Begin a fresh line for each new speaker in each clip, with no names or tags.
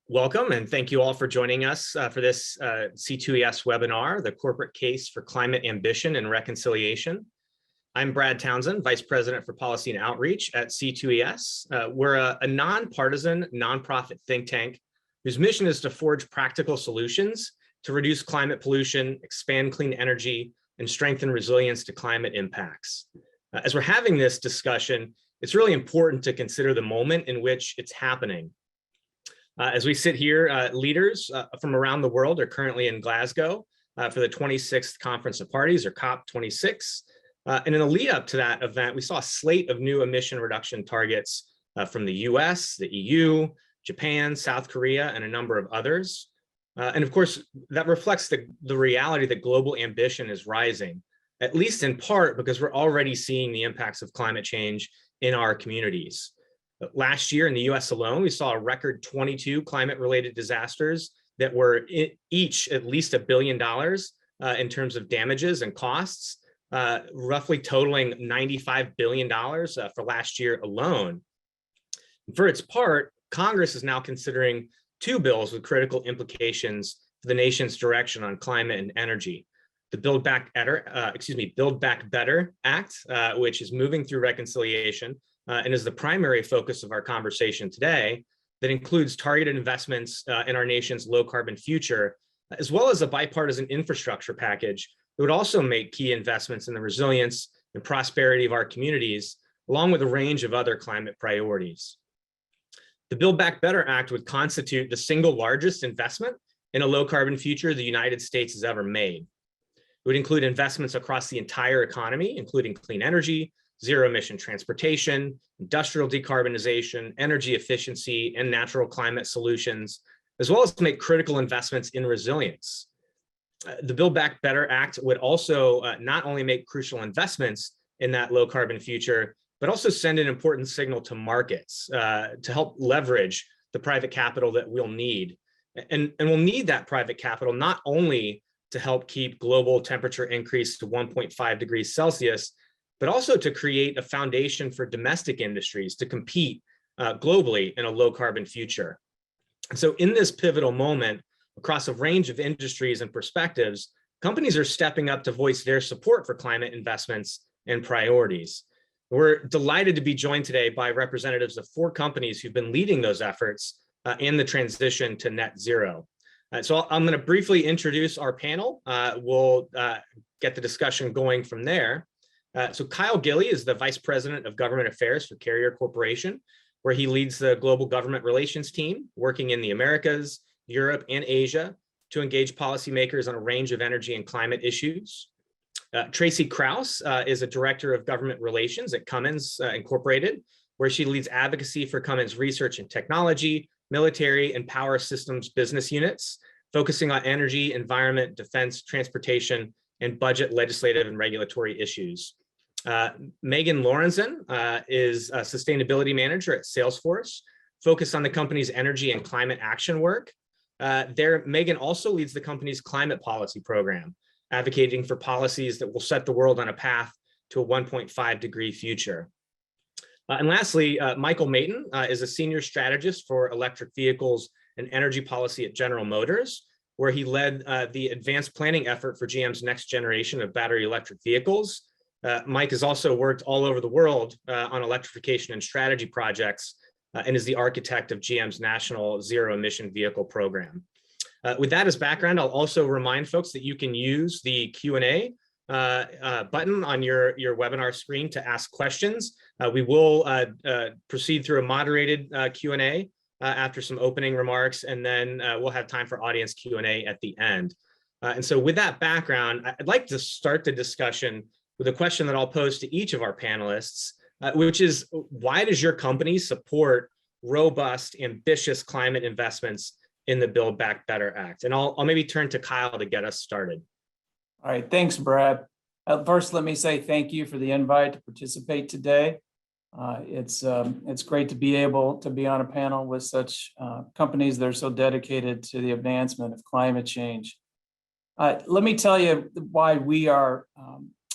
Welcome, and thank you all for joining us for this C2ES webinar, The Corporate Case for Climate Ambition and Reconciliation. I'm Brad Townsend, Vice President for Policy and Outreach at C2ES. We're a nonpartisan, nonprofit think tank whose mission is to forge practical solutions to reduce climate pollution, expand clean energy, and strengthen resilience to climate impacts. As we're having this discussion, it's really important to consider the moment in which it's happening. As we sit here, leaders from around the world are currently in Glasgow for the 26th Conference of Parties, or COP26. And in the lead up to that event, we saw a slate of new emission reduction targets from the US, the EU, Japan, South Korea, and a number of others. And of course, that reflects the reality that global ambition is rising, at least in part because we're already seeing the impacts of climate change in our communities. Last year in the US alone, we saw a record 22 climate-related disasters that were each at least $1 billion in terms of damages and costs, roughly totaling $95 billion for last year alone. For its part, Congress is now considering two bills with critical implications for the nation's direction on climate and energy. The Build Back Better Act, which is moving through reconciliation, and is the primary focus of our conversation today, that includes targeted investments in our nation's low carbon future, as well as a bipartisan infrastructure package that would also make key investments in the resilience and prosperity of our communities, along with a range of other climate priorities. The Build Back Better Act would constitute the single largest investment in a low carbon future the United States has ever made. It would include investments across the entire economy, including clean energy, zero emission transportation, industrial decarbonization, energy efficiency, and natural climate solutions, as well as to make critical investments in resilience. The Build Back Better Act would also not only make crucial investments in that low carbon future, but also send an important signal to markets to help leverage the private capital that we'll need. And we'll need that private capital not only to help keep global temperature increase to 1.5 degrees Celsius, but also to create a foundation for domestic industries to compete globally in a low carbon future. And so in this pivotal moment, across a range of industries and perspectives, companies are stepping up to voice their support for climate investments and priorities. We're delighted to be joined today by representatives of 4 companies who've been leading those efforts in the transition to net zero. So I'm going to briefly introduce our panel. We'll get the discussion going from there. So Kyle Gilley is the Vice President of Government Affairs for Carrier Corporation, where he leads the global government relations team, working in the Americas, Europe, and Asia to engage policymakers on a range of energy and climate issues. Tracy Krause is a Director of Government Relations at Cummins Incorporated, where she leads advocacy for Cummins research and technology, military, and power systems business units, focusing on energy, environment, defense, transportation, and budget, legislative, and regulatory issues. Megan Lorenzen is a sustainability manager at Salesforce, focused on the company's energy and climate action work. Megan also leads the company's climate policy program, advocating for policies that will set the world on a path to a 1.5 degree future. And lastly, Michael Mayton is a senior strategist for electric vehicles and energy policy at General Motors, where he led the advanced planning effort for GM's next generation of battery electric vehicles. Mike has also worked all over the world on electrification and strategy projects and is the architect of GM's national zero emission vehicle program. With that as background, I'll also remind folks that you can use the Q&A button on your webinar screen to ask questions. We will proceed through a moderated Q&A after some opening remarks, and then we'll have time for audience Q&A at the end. And so with that background, I'd like to start the discussion with a question that I'll pose to each of our panelists, which is, why does your company support robust, ambitious climate investments in the Build Back Better Act? And I'll maybe turn to Kyle to get us started.
All right, thanks, Brad. First, let me say thank you for the invite to participate today. It's great to be able to be on a panel with such companies that are so dedicated to the advancement of climate change. Let me tell you why we are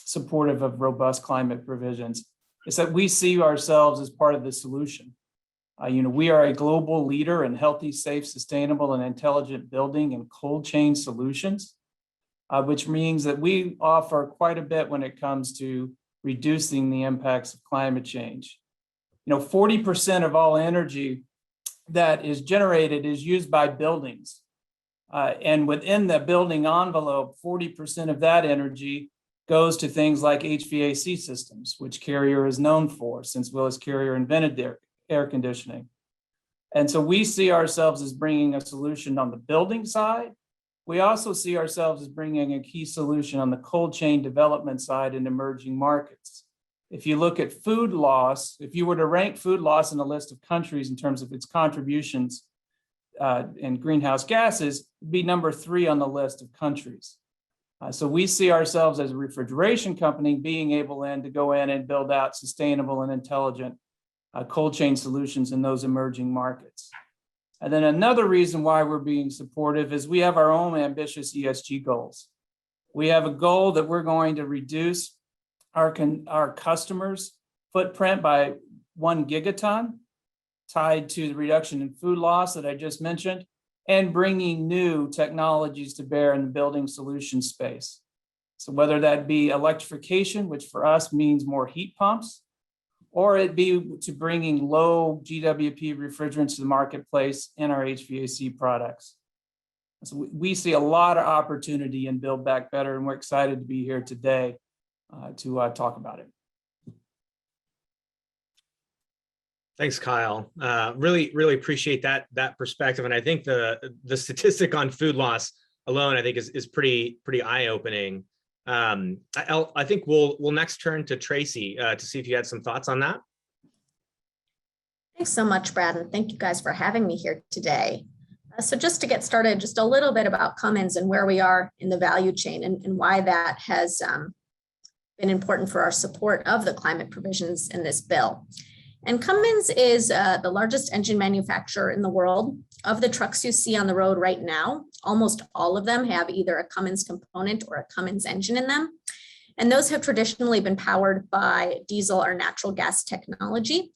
supportive of robust climate provisions. Is that we see ourselves as part of the solution. We are a global leader in healthy, safe, sustainable, and intelligent building and cold chain solutions, which means that we offer quite a bit when it comes to reducing the impacts of climate change. 40% of all energy that is generated is used by buildings. And within the building envelope, 40% of that energy goes to things like HVAC systems, which Carrier is known for, since Willis Carrier invented their air conditioning. And so we see ourselves as bringing a solution on the building side. We also see ourselves as bringing a key solution on the cold chain development side in emerging markets. If you look at food loss, if you were to rank food loss in a list of countries in terms of its contributions in greenhouse gases, it'd be number 3 on the list of countries. So we see ourselves as a refrigeration company being able then to go in and build out sustainable and intelligent cold chain solutions in those emerging markets. And then another reason why we're being supportive is we have our own ambitious ESG goals. We have a goal that we're going to reduce our customers' footprint by 1 gigaton, tied to the reduction in food loss that I just mentioned, and bringing new technologies to bear in the building solution space. So whether that be electrification, which for us means more heat pumps, or it be to bringing low GWP refrigerants to the marketplace in our HVAC products. So we see a lot of opportunity in Build Back Better, and we're excited to be here today to talk about it.
Thanks, Kyle. Really appreciate that perspective, and I think the statistic on food loss alone, I think, is pretty eye-opening. I think we'll next turn to Tracy to see if you had some thoughts on that.
Thanks so much, Brad, and thank you guys for having me here today. So just to get started, just a little bit about Cummins and where we are in the value chain and why that has been important for our support of the climate provisions in this bill. And Cummins is the largest engine manufacturer in the world. Of the trucks you see on the road right now, almost all of them have either a Cummins component or a Cummins engine in them. And those have traditionally been powered by diesel or natural gas technology.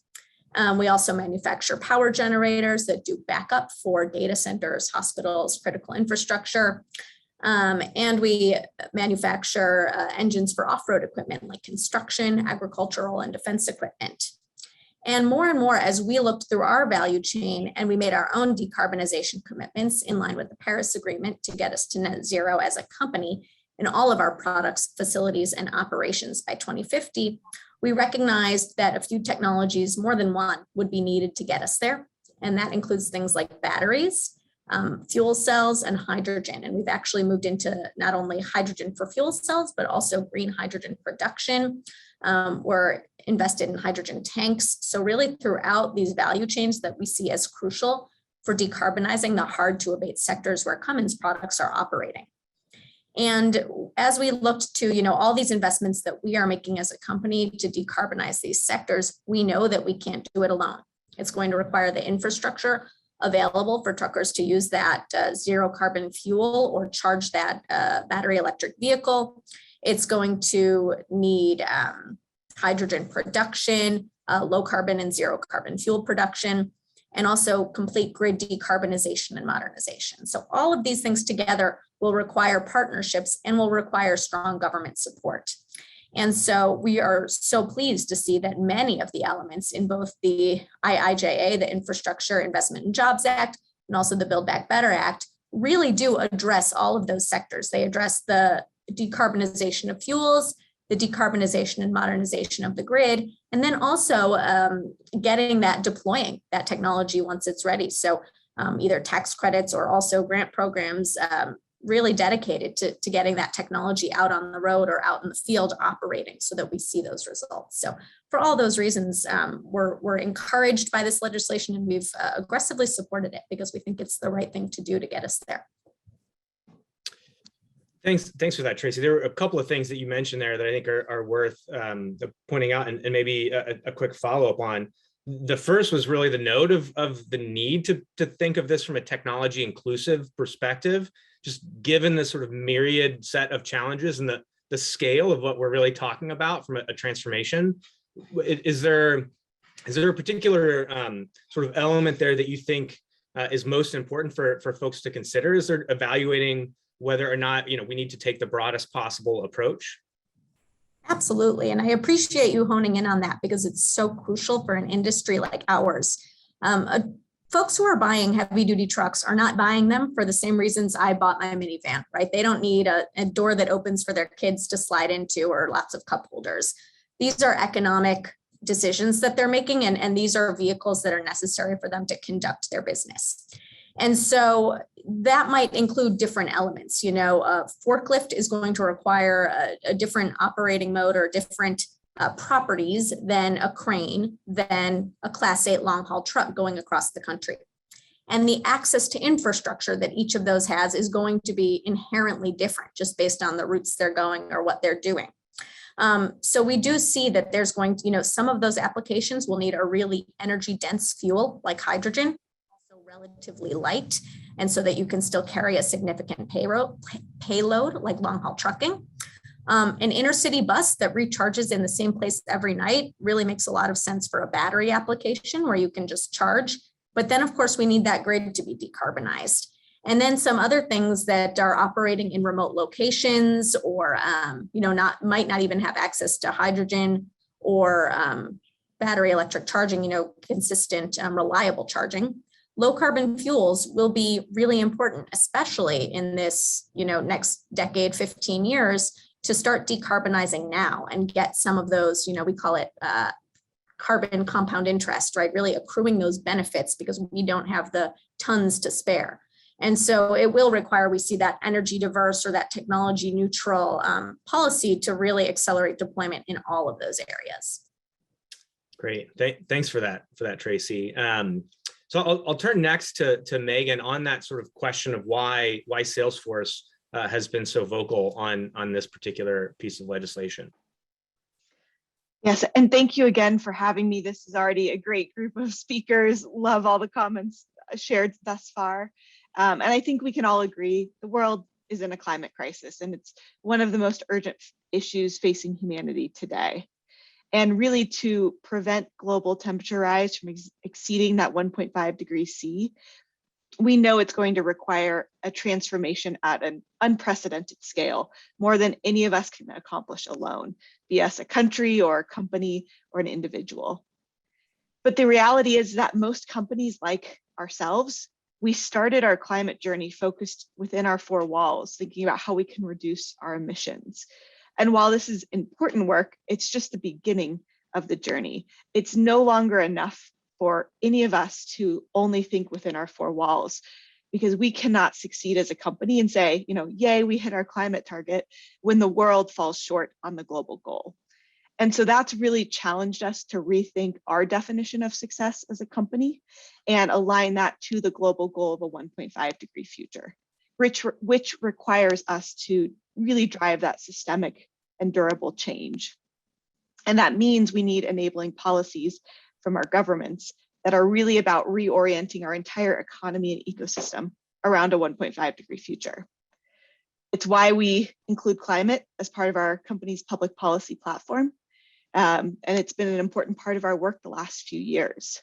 We also manufacture power generators that do backup for data centers, hospitals, critical infrastructure. And we manufacture engines for off-road equipment like construction, agricultural, and defense equipment. And more, as we looked through our value chain and we made our own decarbonization commitments in line with the Paris Agreement to get us to net zero as a company in all of our products, facilities, and operations by 2050, we recognized that a few technologies, more than one, would be needed to get us there. And that includes things like batteries, fuel cells, and hydrogen. And we've actually moved into not only hydrogen for fuel cells, but also green hydrogen production. We're invested in hydrogen tanks. So really throughout these value chains that we see as crucial for decarbonizing the hard to abate sectors where Cummins products are operating. And as we looked to, all these investments that we are making as a company to decarbonize these sectors, we know that we can't do it alone. It's going to require the infrastructure available for truckers to use that zero carbon fuel or charge that battery electric vehicle. It's going to need hydrogen production, low carbon and zero carbon fuel production, and also complete grid decarbonization and modernization. So all of these things together will require partnerships and will require strong government support. And so we are so pleased to see that many of the elements in both the IIJA, the Infrastructure Investment and Jobs Act, and also the Build Back Better Act really do address all of those sectors. They address the decarbonization of fuels, the decarbonization and modernization of the grid, and then also deploying that technology once it's ready. So either tax credits or also grant programs really dedicated to getting that technology out on the road or out in the field operating so that we see those results. So for all those reasons, we're encouraged by this legislation, and we've aggressively supported it because we think it's the right thing to do to get us there.
Thanks for that, Tracy. There were a couple of things that you mentioned there that I think are worth pointing out, and maybe a quick follow-up on. The first was really the note of the need to think of this from a technology inclusive perspective, just given the sort of myriad set of challenges and the scale of what we're really talking about from a transformation. Is there Is there a particular sort of element there that you think is most important for folks to consider as they're evaluating whether or not we need to take the broadest possible approach?
Absolutely. And I appreciate you honing in on that because it's so crucial for an industry like ours. Folks who are buying heavy duty trucks are not buying them for the same reasons I bought my minivan, right? They don't need a door that opens for their kids to slide into or lots of cup holders. These are economic decisions that they're making, and these are vehicles that are necessary for them to conduct their business. And so that might include different elements. A forklift is going to require a different operating mode or different properties than a crane, than a Class 8 long haul truck going across the country. And the access to infrastructure that each of those has is going to be inherently different just based on the routes they're going or what they're doing. So we do see that there's going to, some of those applications will need a really energy dense fuel like hydrogen, also relatively light, and so that you can still carry a significant payload like long haul trucking. An intercity bus that recharges in the same place every night really makes a lot of sense for a battery application where you can just charge. But then, of course, we need that grid to be decarbonized. And then some other things that are operating in remote locations or, might not even have access to hydrogen or battery electric charging, consistent, reliable charging. Low carbon fuels will be really important, especially in this, next decade, 15 years, to start decarbonizing now and get some of those, we call it carbon compound interest, right? Really accruing those benefits because we don't have the tons to spare. And so it will require, we see that energy diverse or that technology neutral policy to really accelerate deployment in all of those areas.
Great, thanks for that, Tracy. So I'll turn next to Megan on that sort of question of why Salesforce has been so vocal on this particular piece of legislation.
Yes, and thank you again for having me. This is already a great group of speakers. Love all the comments shared thus far. And I think we can all agree the world is in a climate crisis, and it's one of the most urgent issues facing humanity today. And really, to prevent global temperature rise from exceeding that 1.5 degrees C, we know it's going to require a transformation at an unprecedented scale, more than any of us can accomplish alone, be us a country or a company or an individual. But the reality is that most companies like ourselves, we started our climate journey focused within our four walls, thinking about how we can reduce our emissions. And while this is important work, it's just the beginning of the journey. It's no longer enough for any of us to only think within our four walls, because we cannot succeed as a company and say, yay, we hit our climate target when the world falls short on the global goal. And so that's really challenged us to rethink our definition of success as a company and align that to the global goal of a 1.5 degree future, which requires us to really drive that systemic and durable change. And that means we need enabling policies from our governments that are really about reorienting our entire economy and ecosystem around a 1.5 degree future. It's why we include climate as part of our company's public policy platform. And it's been an important part of our work the last few years.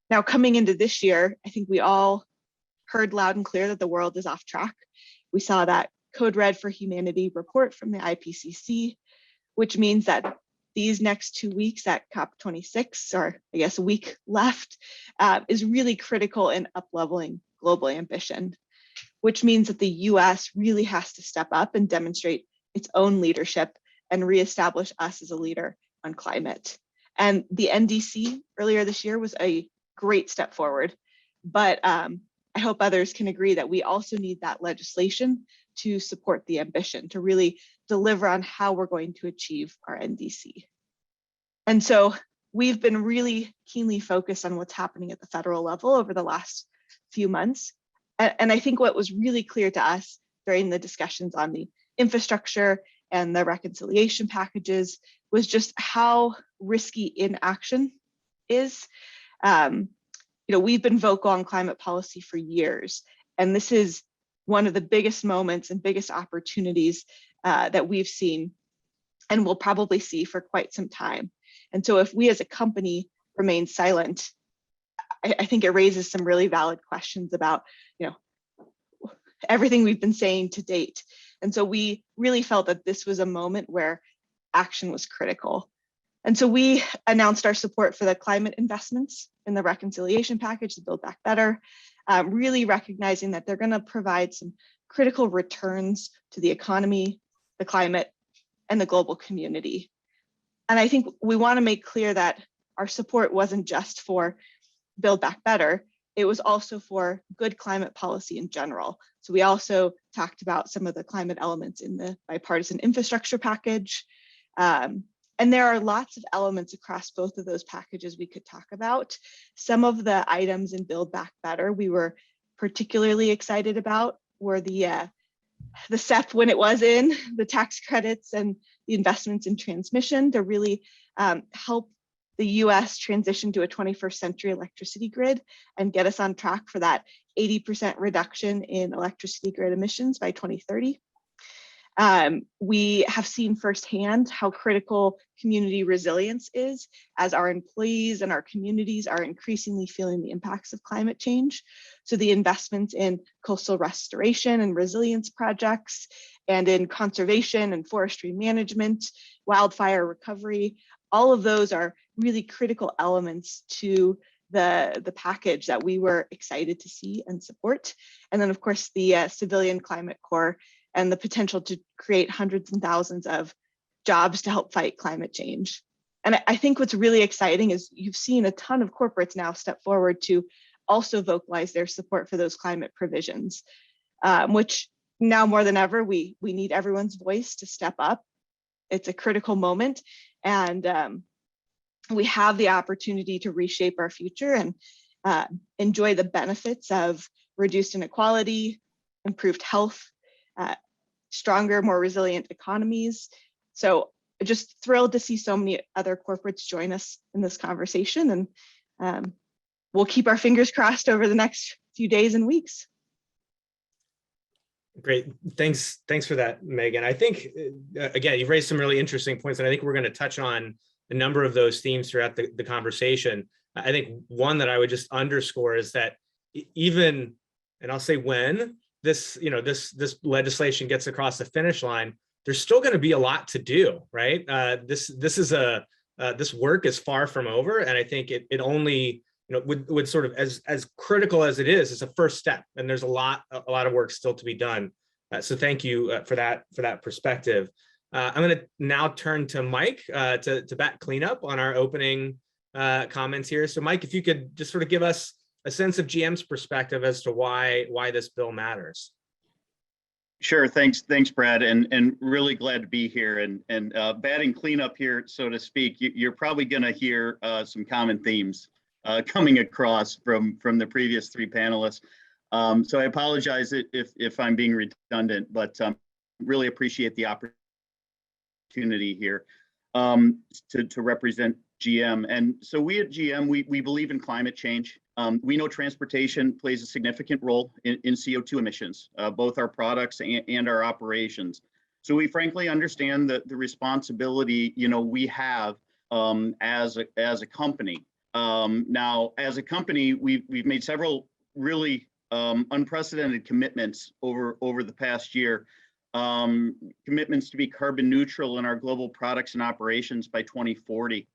Now, coming into this year, I think we all heard loud and clear that the world is off track. We saw that Code Red for Humanity report from the IPCC, which means that these next 2 weeks at COP26, or I guess a week left, is really critical in up-leveling global ambition, which means that the US really has to step up and demonstrate its own leadership and reestablish us as a leader on climate. And the NDC earlier this year was a great step forward, but I hope others can agree that we also need that legislation to support the ambition, to really deliver on how we're going to achieve our NDC. And so we've been really keenly focused on what's happening at the federal level over the last few months. And I think what was really clear to us during the discussions on the infrastructure and the reconciliation packages was just how risky inaction is. We've been vocal on climate policy for years, and this is one of the biggest moments and biggest opportunities that we've seen and will probably see for quite some time. And so if we as a company remain silent, I think it raises some really valid questions about, everything we've been saying to date. And so we really felt that this was a moment where action was critical. And so we announced our support for the climate investments in the reconciliation package, the Build Back Better, really recognizing that they're going to provide some critical returns to the economy, the climate, and the global community. And I think we want to make clear that our support wasn't just for Build Back Better, it was also for good climate policy in general. So we also talked about some of the climate elements in the bipartisan infrastructure package. And there are lots of elements across both of those packages we could talk about. Some of the items in Build Back Better we were particularly excited about were the SEP when it was in, the tax credits and the investments in transmission to really help the US transition to a 21st century electricity grid and get us on track for that 80% reduction in electricity grid emissions by 2030. We have seen firsthand how critical community resilience is as our employees and our communities are increasingly feeling the impacts of climate change. So the investments in coastal restoration and resilience projects and in conservation and forestry management, wildfire recovery, all of those are really critical elements to the package that we were excited to see and support. And then of course the Civilian Climate Corps and the potential to create hundreds and thousands of jobs to help fight climate change. And I think what's really exciting is you've seen a ton of corporates now step forward to also vocalize their support for those climate provisions, which now more than ever, we need everyone's voice to step up. It's a critical moment, and we have the opportunity to reshape our future and enjoy the benefits of reduced inequality, improved health, stronger, more resilient economies. So just thrilled to see so many other corporates join us in this conversation, and we'll keep our fingers crossed over the next few days and weeks.
Great, thanks for that, Megan. I think, again, you've raised some really interesting points, and I think we're going to touch on a number of those themes throughout the conversation. I think one that I would just underscore is that even, and I'll say when, this legislation gets across the finish line, there's still going to be a lot to do, right? This work is far from over, and I think it only would sort of, as critical as it is, it's a first step, and there's a lot of work still to be done. So thank you for that perspective. I'm going to now turn to Mike to back cleanup on our opening comments here. So Mike, if you could just sort of give us a sense of GM's perspective as to why this bill matters.
Sure, thanks, Brad, and really glad to be here and batting cleanup here, so to speak. You're probably going to hear some common themes coming across from the previous three panelists. So I apologize if I'm being redundant, but really appreciate the opportunity here to represent GM. And so we at GM, we believe in climate change. We know transportation plays a significant role in CO2 emissions, both our products and our operations. So we frankly understand the responsibility we have as a company. Now, as a company, we've made several really unprecedented commitments over the past year. Commitments to be carbon neutral in our global products and operations by 2040.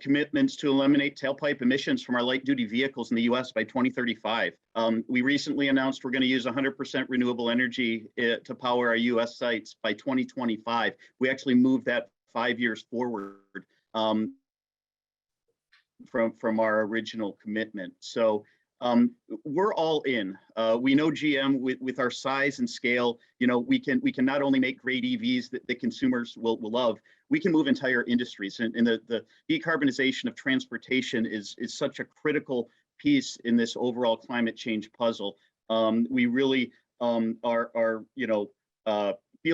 Commitments to eliminate tailpipe emissions from our light duty vehicles in the US by 2035. We recently announced we're going to use 100% renewable energy to power our US sites by 2025. We actually moved that 5 years forward from our original commitment. So we're all in. We know GM with our size and scale, we can not only make great EVs that consumers will love, we can move entire industries. And the decarbonization of transportation is such a critical piece in this overall climate change puzzle. We really feel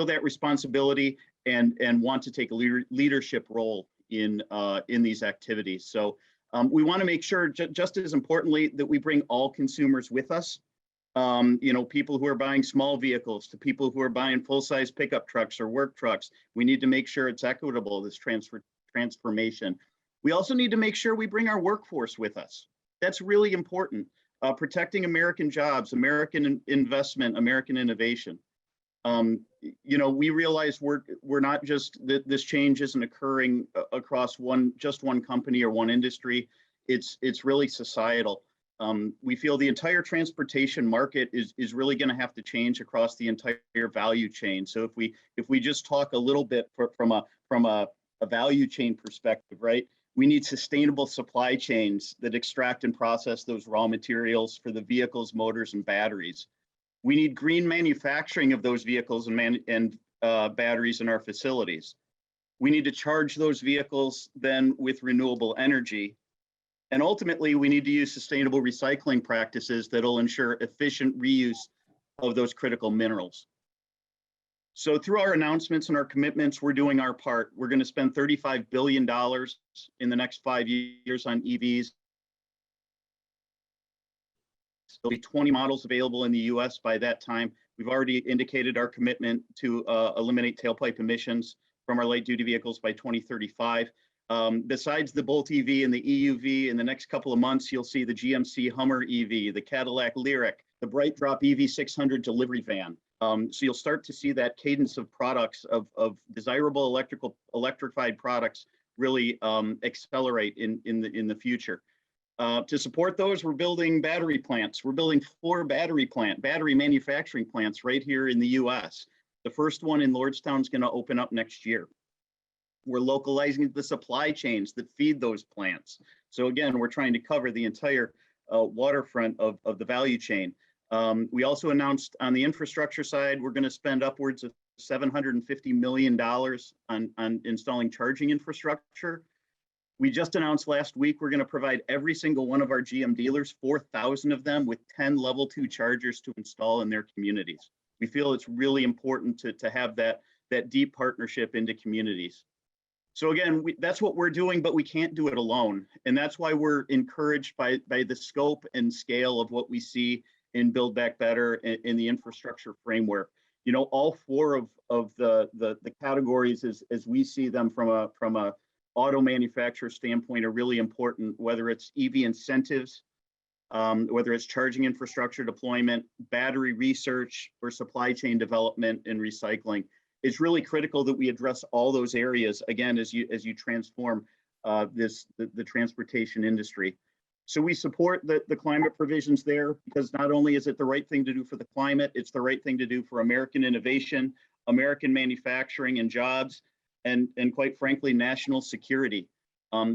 that responsibility and want to take a leadership role in these activities. So we want to make sure, just as importantly, that we bring all consumers with us. People who are buying small vehicles to people who are buying full-size pickup trucks or work trucks. We need to make sure it's equitable, this transformation. We also need to make sure we bring our workforce with us. That's really important. Protecting American jobs, American investment, American innovation. We realize we're not just this change isn't occurring across just one company or one industry. It's really societal. We feel the entire transportation market is really going to have to change across the entire value chain. So if we just talk a little bit from a value chain perspective, right? We need sustainable supply chains that extract and process those raw materials for the vehicles, motors, and batteries. We need green manufacturing of those vehicles and batteries in our facilities. We need to charge those vehicles then with renewable energy. And ultimately, we need to use sustainable recycling practices that'll ensure efficient reuse of those critical minerals. So through our announcements and our commitments, we're doing our part. We're going to spend $35 billion in the next 5 years on EVs. There'll be 20 models available in the US by that time. We've already indicated our commitment to eliminate tailpipe emissions from our light duty vehicles by 2035. Besides the Bolt EV and the EUV, in the next couple of months, you'll see the GMC Hummer EV, the Cadillac Lyriq, the Bright Drop EV600 delivery van. So you'll start to see that cadence of products of desirable electrified products really accelerate in the future. To support those, we're building battery plants. We're building 4 battery manufacturing plants right here in the US. The first one in Lordstown is going to open up next year. We're localizing the supply chains that feed those plants. So again, we're trying to cover the entire waterfront of the value chain. We also announced on the infrastructure side, we're going to spend upwards of $750 million on installing charging infrastructure. We just announced last week, we're going to provide every single one of our GM dealers, 4,000 of them, with 10 level 2 chargers to install in their communities. We feel it's really important to have that deep partnership into communities. So again, that's what we're doing, but we can't do it alone. And that's why we're encouraged by the scope and scale of what we see in Build Back Better in the infrastructure framework. All 4 of the categories as we see them from a auto manufacturer standpoint are really important, whether it's EV incentives, whether it's charging infrastructure deployment, battery research, or supply chain development and recycling. It's really critical that we address all those areas, again, as you transform the transportation industry. So we support the climate provisions there, because not only is it the right thing to do for the climate, it's the right thing to do for American innovation, American manufacturing and jobs, and quite frankly, national security.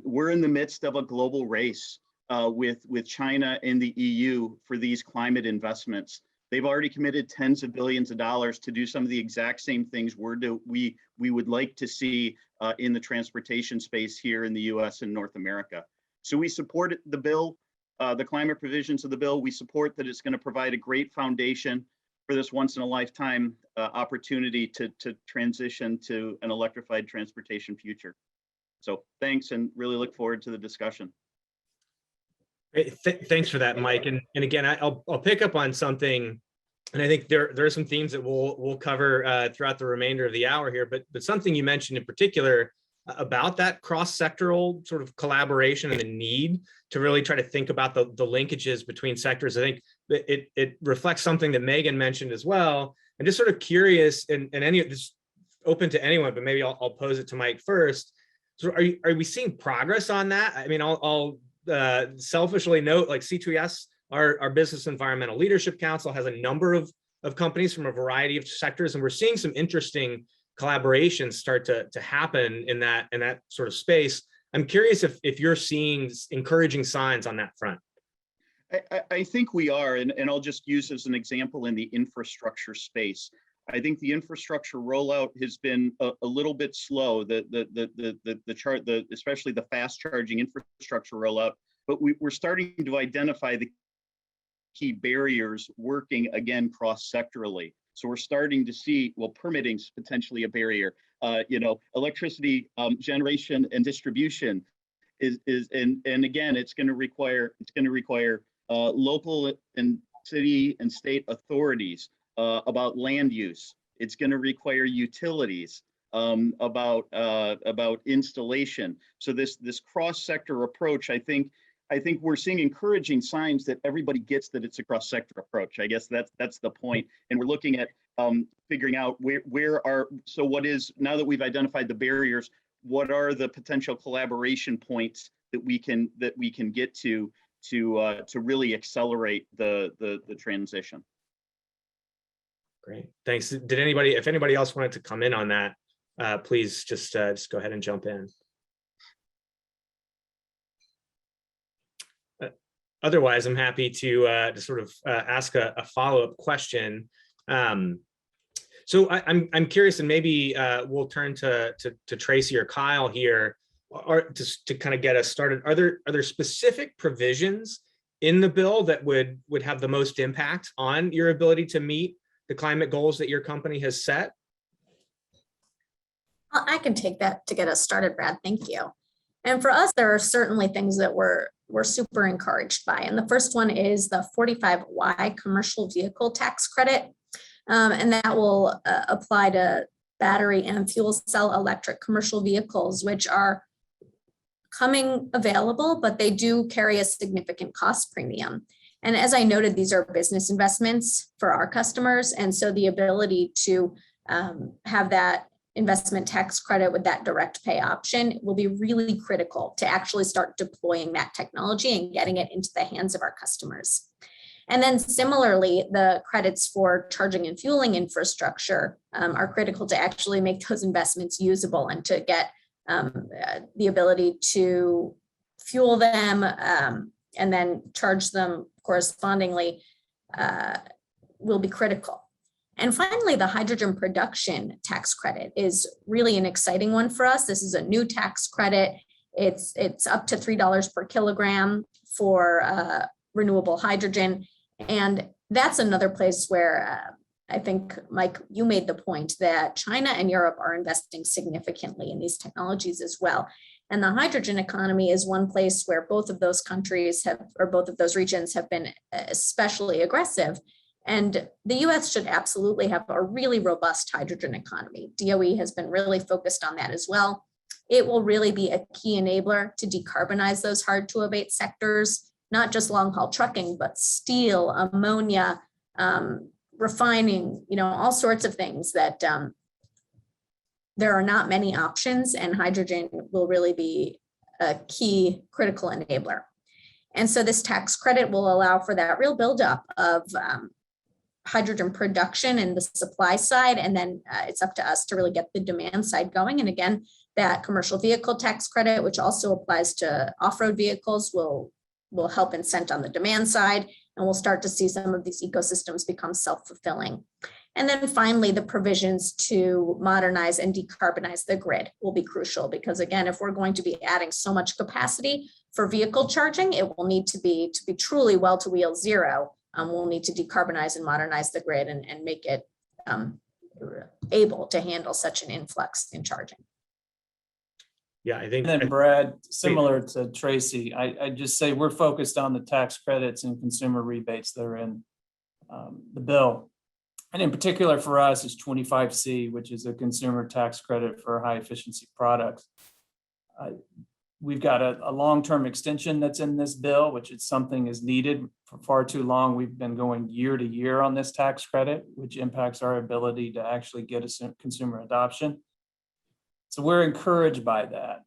We're in the midst of a global race with China and the EU for these climate investments. They've already committed tens of billions of dollars to do some of the exact same things we would like to see in the transportation space here in the US and North America. So we support the bill, the climate provisions of the bill. We support that it's going to provide a great foundation for this once in a lifetime opportunity to transition to an electrified transportation future. So thanks, and really look forward to the discussion.
Thanks for that, Mike. And again, I'll pick up on something, and I think there are some themes that we'll cover throughout the remainder of the hour here, but something you mentioned in particular about that cross-sectoral sort of collaboration and the need to really try to think about the linkages between sectors. I think it reflects something that Megan mentioned as well. I'm just sort of curious, and this open to anyone, but maybe I'll pose it to Mike first. So are we seeing progress on that? I mean, I'll selfishly note, like C2ES, our Business Environmental Leadership Council, has a number of companies from a variety of sectors, and we're seeing some interesting collaborations start to happen in that sort of space. I'm curious if you're seeing encouraging signs on that front.
I think we are, and I'll just use as an example in the infrastructure space. I think the infrastructure rollout has been a little bit slow, especially the fast charging infrastructure rollout, but we're starting to identify the key barriers working again cross-sectorally. So we're starting to see, well, permitting's potentially a barrier. Electricity generation and distribution and again, it's going to require local and city and state authorities about land use. It's going to require utilities. about installation. So this cross-sector approach, I think we're seeing encouraging signs that everybody gets that it's a cross-sector approach. I guess that's the point. And we're looking at figuring out so what is, now that we've identified the barriers, what are the potential collaboration points that we can get to really accelerate the transition.
Great, thanks. If anybody else wanted to come in on that, please just go ahead and jump in. Otherwise, I'm happy to sort of ask a follow-up question. So I'm curious, and maybe we'll turn to Tracy or Kyle here, or just to kind of get us started. Are there specific provisions in the bill that would have the most impact on your ability to meet the climate goals that your company has set?
I can take that to get us started, Brad. Thank you. And for us, there are certainly things that we're super encouraged by. And the first one is the 45Y commercial vehicle tax credit. And that will apply to battery and fuel cell electric commercial vehicles, which are coming available, but they do carry a significant cost premium. And as I noted, these are business investments for our customers. And so the ability to have that investment tax credit with that direct pay option will be really critical to actually start deploying that technology and getting it into the hands of our customers. And then similarly, the credits for charging and fueling infrastructure are critical to actually make those investments usable and to get the ability to fuel them and then charge them correspondingly will be critical. And finally, the hydrogen production tax credit is really an exciting one for us. This is a new tax credit. It's up to $3 per kilogram for renewable hydrogen. And that's another place where I think, Mike, you made the point that China and Europe are investing significantly in these technologies as well. And the hydrogen economy is one place where both of those countries both of those regions have been especially aggressive. And the US should absolutely have a really robust hydrogen economy. DOE has been really focused on that as well. It will really be a key enabler to decarbonize those hard to abate sectors, not just long haul trucking, but steel, ammonia, refining, all sorts of things that there are not many options, and hydrogen will really be a key critical enabler. And so this tax credit will allow for that real buildup of hydrogen production and the supply side, and then it's up to us to really get the demand side going. And again, that commercial vehicle tax credit, which also applies to off-road vehicles, will help incent on the demand side, and we'll start to see some of these ecosystems become self-fulfilling. And then finally, the provisions to modernize and decarbonize the grid will be crucial, because again, if we're going to be adding so much capacity for vehicle charging, it will need to be truly well-to-wheel zero. We'll need to decarbonize and modernize the grid and make it able to handle such an influx in charging.
Yeah, I think.
And then Brad, similar to Tracy, I just say we're focused on the tax credits and consumer rebates that are in the bill. And in particular for us is 25C, which is a consumer tax credit for high efficiency products. We've got a long-term extension that's in this bill, which is something is needed for far too long. We've been going year to year on this tax credit, which impacts our ability to actually get a consumer adoption. So we're encouraged by that.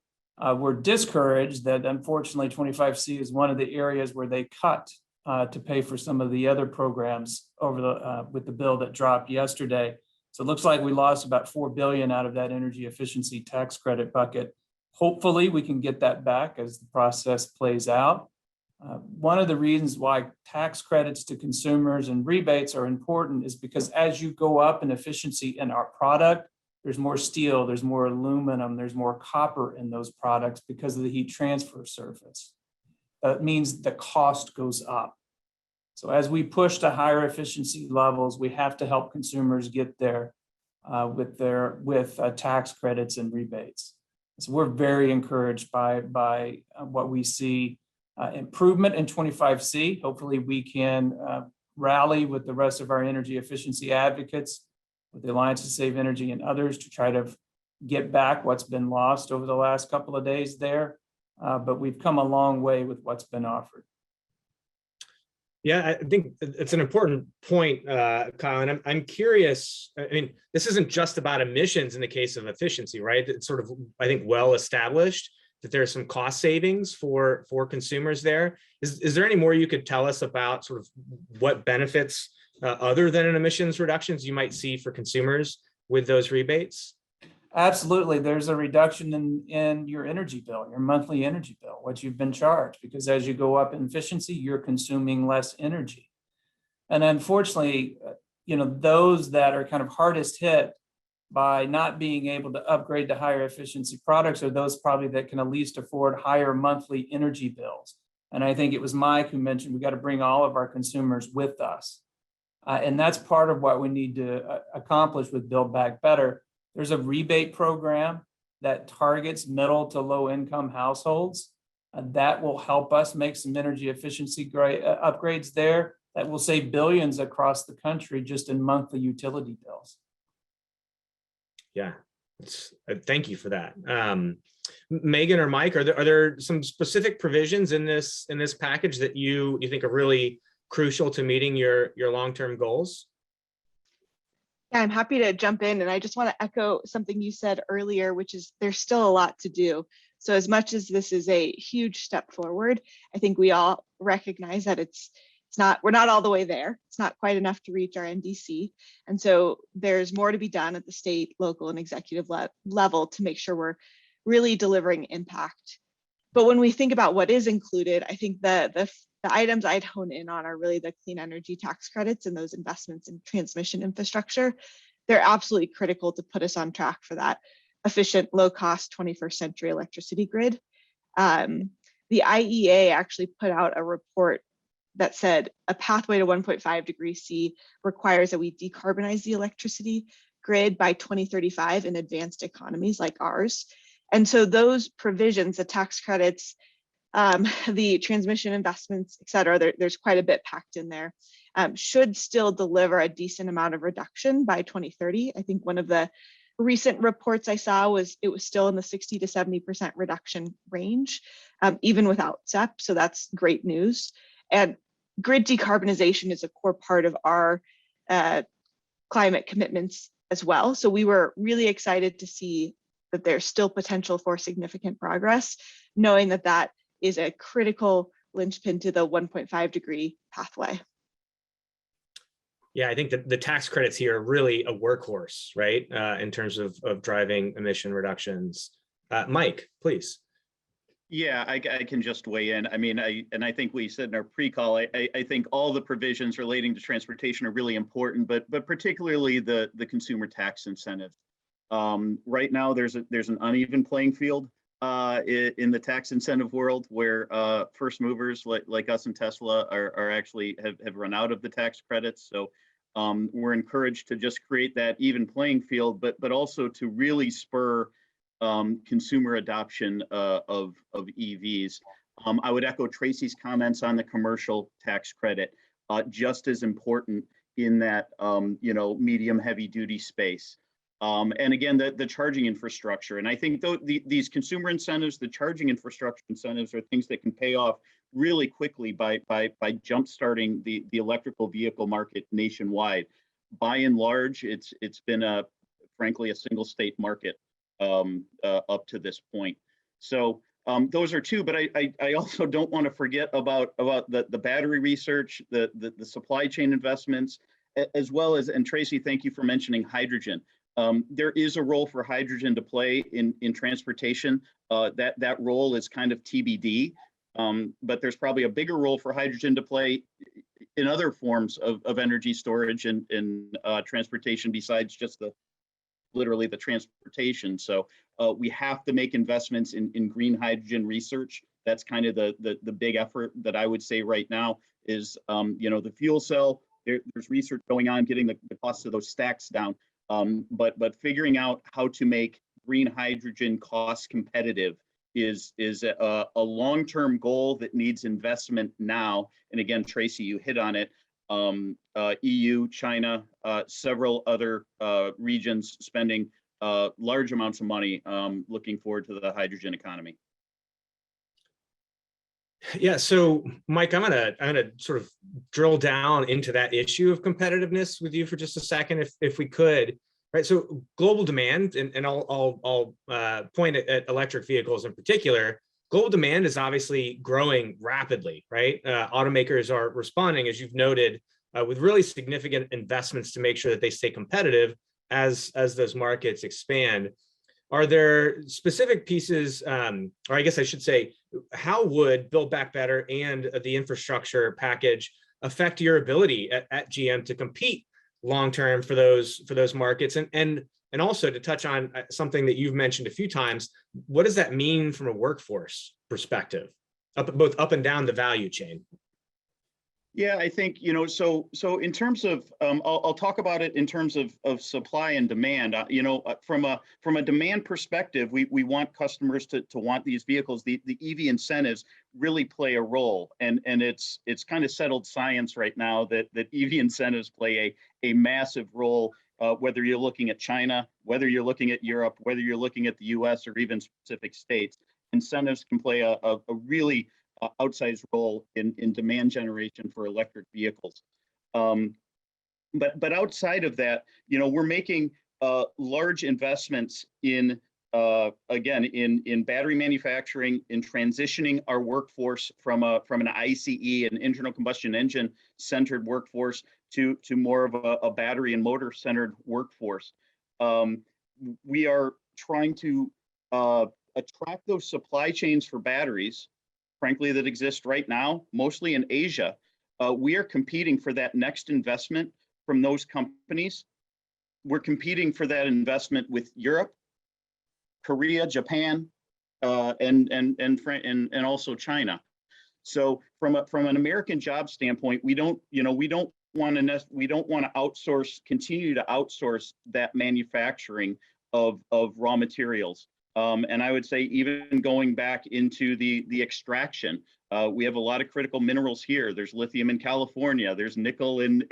We're discouraged that unfortunately 25C is one of the areas where they cut to pay for some of the other programs with the bill that dropped yesterday. So it looks like we lost about $4 billion out of that energy efficiency tax credit bucket. Hopefully we can get that back as the process plays out. One of the reasons why tax credits to consumers and rebates are important is because as you go up in efficiency in our product, there's more steel, there's more aluminum, there's more copper in those products because of the heat transfer surface. That means the cost goes up. So as we push to higher efficiency levels, we have to help consumers get there with tax credits and rebates. So we're very encouraged by what we see. Improvement in 25C. Hopefully we can rally with the rest of our energy efficiency advocates, with the Alliance to Save Energy and others, to try to get back what's been lost over the last couple of days there. But we've come a long way with what's been offered.
Yeah, I think it's an important point, Kyle, and I'm curious. I mean, this isn't just about emissions in the case of efficiency, right? It's sort of, I think, well established that there's some cost savings for consumers there. Is there any more you could tell us about sort of what benefits other than an emissions reductions you might see for consumers with those rebates?
Absolutely. There's a reduction in your energy bill, your monthly energy bill, what you've been charged, because as you go up in efficiency, you're consuming less energy. And unfortunately, those that are kind of hardest hit by not being able to upgrade to higher efficiency products are those probably that can at least afford higher monthly energy bills. And I think it was Mike who mentioned we got to bring all of our consumers with us. And that's part of what we need to accomplish with Build Back Better. There's a rebate program that targets middle to low income households. That will help us make some energy efficiency upgrades there that will save billions across the country just in monthly utility bills.
Yeah, thank you for that. Megan or Mike, are there some specific provisions in this package that you think are really crucial to meeting your long-term goals?
Yeah, I'm happy to jump in, and I just want to echo something you said earlier, which is there's still a lot to do. So as much as this is a huge step forward, I think we all recognize that we're not all the way there. It's not quite enough to reach our NDC. And so there's more to be done at the state, local, and executive level to make sure we're really delivering impact. But when we think about what is included, I think the items I'd hone in on are really the clean energy tax credits and those investments in transmission infrastructure. They're absolutely critical to put us on track for that efficient, low-cost 21st century electricity grid. The IEA actually put out a report that said a pathway to 1.5 degrees C requires that we decarbonize the electricity grid by 2035 in advanced economies like ours. And so those provisions, the tax credits, the transmission investments, et cetera, there's quite a bit packed in there, should still deliver a decent amount of reduction by 2030. I think one of the recent reports I saw was it was still in the 60 to 70% reduction range, even without SEP. So that's great news. And grid decarbonization is a core part of our climate commitments as well. So we were really excited to see that there's still potential for significant progress, knowing that that is a critical linchpin to the 1.5 degree pathway.
Yeah, I think that the tax credits here are really a workhorse, right? In terms of driving emission reductions. Mike, please.
Yeah, I can just weigh in. I mean, I think we said in our pre-call, I think all the provisions relating to transportation are really important, but particularly the consumer tax incentive. Right now, there's an uneven playing field in the tax incentive world where first movers like us and Tesla are actually have run out of the tax credits. So we're encouraged to just create that even playing field, but also to really spur consumer adoption of EVs. I would echo Tracy's comments on the commercial tax credit, just as important in that medium heavy duty space. And again, the charging infrastructure. And I think these consumer incentives, the charging infrastructure incentives are things that can pay off really quickly by jumpstarting the electrical vehicle market nationwide. By and large, it's been frankly a single state market up to this point. So those are two, but I also don't want to forget about the battery research, the supply chain investments, as well as, and Tracy, thank you for mentioning hydrogen. There is a role for hydrogen to play in transportation. That role is kind of TBD, but there's probably a bigger role for hydrogen to play in other forms of energy storage and transportation besides just literally the transportation. So we have to make investments in green hydrogen research. That's kind of the big effort that I would say right now is, the fuel cell, there's research going on getting the cost of those stacks down. But figuring out how to make green hydrogen cost competitive is a long-term goal that needs investment now. And again, Tracy, you hit on it. EU, China, several other regions spending large amounts of money looking forward to the hydrogen economy.
Yeah, so Mike, I'm gonna sort of drill down into that issue of competitiveness with you for just a second, if we could. Right, so global demand, and I'll point at electric vehicles in particular. Global demand is obviously growing rapidly, right? Automakers are responding, as you've noted, with really significant investments to make sure that they stay competitive as those markets expand. Are there specific pieces, or I guess I should say, how would Build Back Better and the infrastructure package affect your ability at GM to compete long-term for those markets? And also to touch on something that you've mentioned a few times, what does that mean from a workforce perspective, both up and down the value chain?
Yeah, I think, so in terms of, I'll talk about it in terms of supply and demand. From a demand perspective, we want customers to want these vehicles. The EV incentives really play a role, and it's kind of settled science right now that EV incentives play a massive role, whether you're looking at China, whether you're looking at Europe, whether you're looking at the US or even specific states. Incentives can play a really outsized role in demand generation for electric vehicles. But outside of that, we're making large investments in battery manufacturing, in transitioning our workforce from an ICE, an internal combustion engine centered workforce, to more of a battery and motor centered workforce. We are trying to attract those supply chains for batteries, frankly, that exist right now, mostly in Asia. We are competing for that next investment from those companies. We're competing for that investment with Europe, Korea, Japan, and also China. So from an American job standpoint, we don't want to continue to outsource that manufacturing of raw materials. And I would say even going back into the extraction, we have a lot of critical minerals here. There's lithium in California. There's nickel in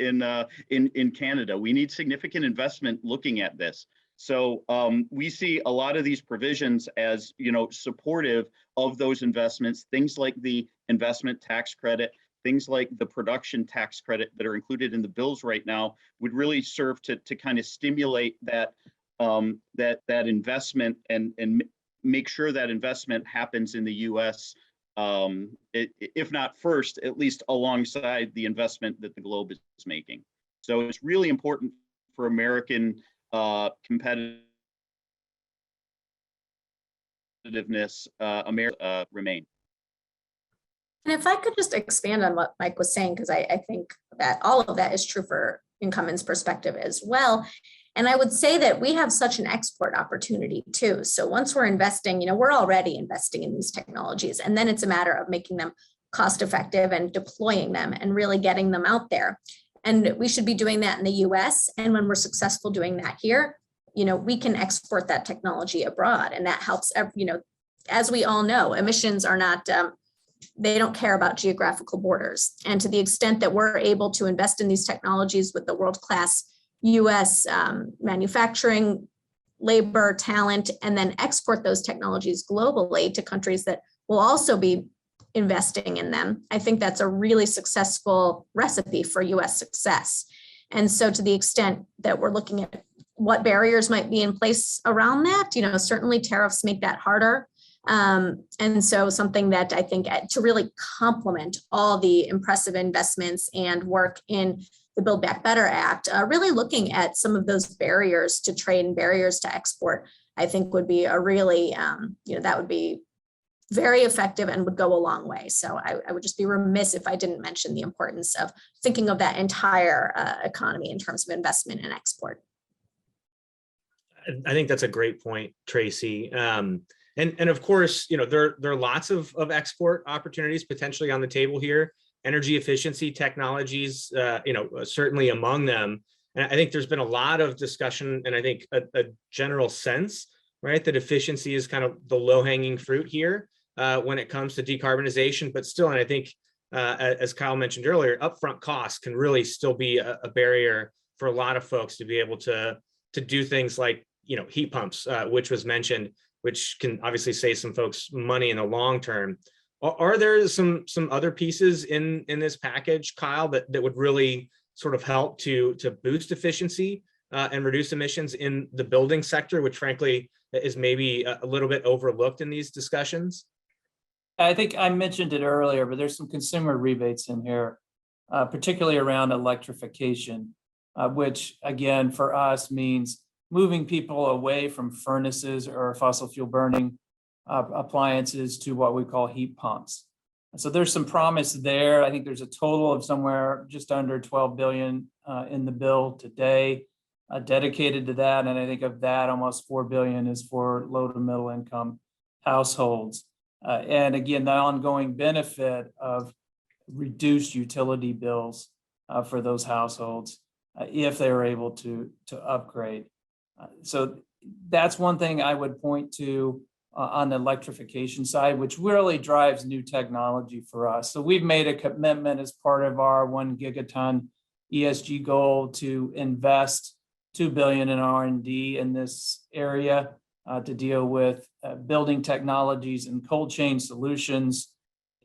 Canada. We need significant investment looking at this. So we see a lot of these provisions as supportive of those investments. Things like the investment tax credit, things like the production tax credit that are included in the bills right now would really serve to kind of stimulate that investment and make sure that investment happens in the U.S. If not first, at least alongside the investment that the globe is making. So it's really important for American competitiveness, remain.
And if I could just expand on what Mike was saying, because I think that all of that is true for Cummins' perspective as well. And I would say that we have such an export opportunity too. So once we're investing, we're already investing in these technologies, and then it's a matter of making them cost effective and deploying them and really getting them out there. And we should be doing that in the US. And when we're successful doing that here, we can export that technology abroad. And that helps, as we all know, emissions are not, they don't care about geographical borders. And to the extent that we're able to invest in these technologies with the world-class US manufacturing, labor, talent, and then export those technologies globally to countries that will also be investing in them, I think that's a really successful recipe for US success. And so to the extent that we're looking at what barriers might be in place around that, certainly tariffs make that harder. And so something that I think to really complement all the impressive investments and work in the Build Back Better Act, really looking at some of those barriers to trade and barriers to export, I think would be a really, that would be very effective and would go a long way. So I would just be remiss if I didn't mention the importance of thinking of that entire economy in terms of investment and export.
I think that's a great point, Tracy. And of course, there are lots of export opportunities potentially on the table here. Energy efficiency technologies, certainly among them. And I think there's been a lot of discussion, and I think a general sense, right, that efficiency is kind of the low-hanging fruit here when it comes to decarbonization. But still, and I think, as Kyle mentioned earlier, upfront costs can really still be a barrier for a lot of folks to be able to do things like heat pumps, which was mentioned, which can obviously save some folks money in the long term. Are there some other pieces in this package, Kyle, that would really sort of help to boost efficiency and reduce emissions in the building sector, which frankly is maybe a little bit overlooked in these discussions?
I think I mentioned it earlier, but there's some consumer rebates in here, particularly around electrification, which again, for us means moving people away from furnaces or fossil fuel burning appliances to what we call heat pumps. So there's some promise there. I think there's a total of somewhere just under 12 billion in the bill today dedicated to that. And I think of that, almost 4 billion is for low to middle income households. And again, the ongoing benefit of reduced utility bills for those households if they are able to upgrade. So that's one thing I would point to on the electrification side, which really drives new technology for us. So we've made a commitment as part of our 1 gigaton ESG goal to invest $2 billion in R&D in this area to deal with building technologies and cold chain solutions.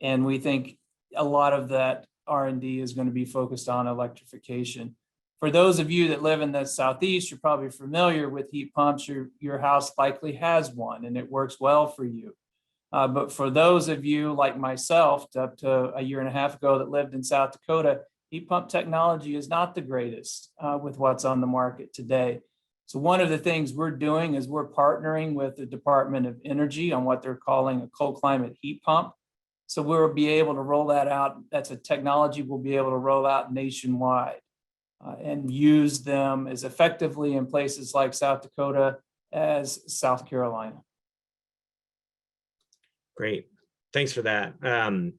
And we think a lot of that R&D is going to be focused on electrification. For those of you that live in the Southeast, you're probably familiar with heat pumps. Your house likely has one and it works well for you. But for those of you like myself, up to a year and a half ago, that lived in South Dakota, heat pump technology is not the greatest with what's on the market today. So one of the things we're doing is we're partnering with the Department of Energy on what they're calling a cold climate heat pump. So we'll be able to roll that out. That's a technology we'll be able to roll out nationwide. And use them as effectively in places like South Dakota as South Carolina.
Great, thanks for that. I'm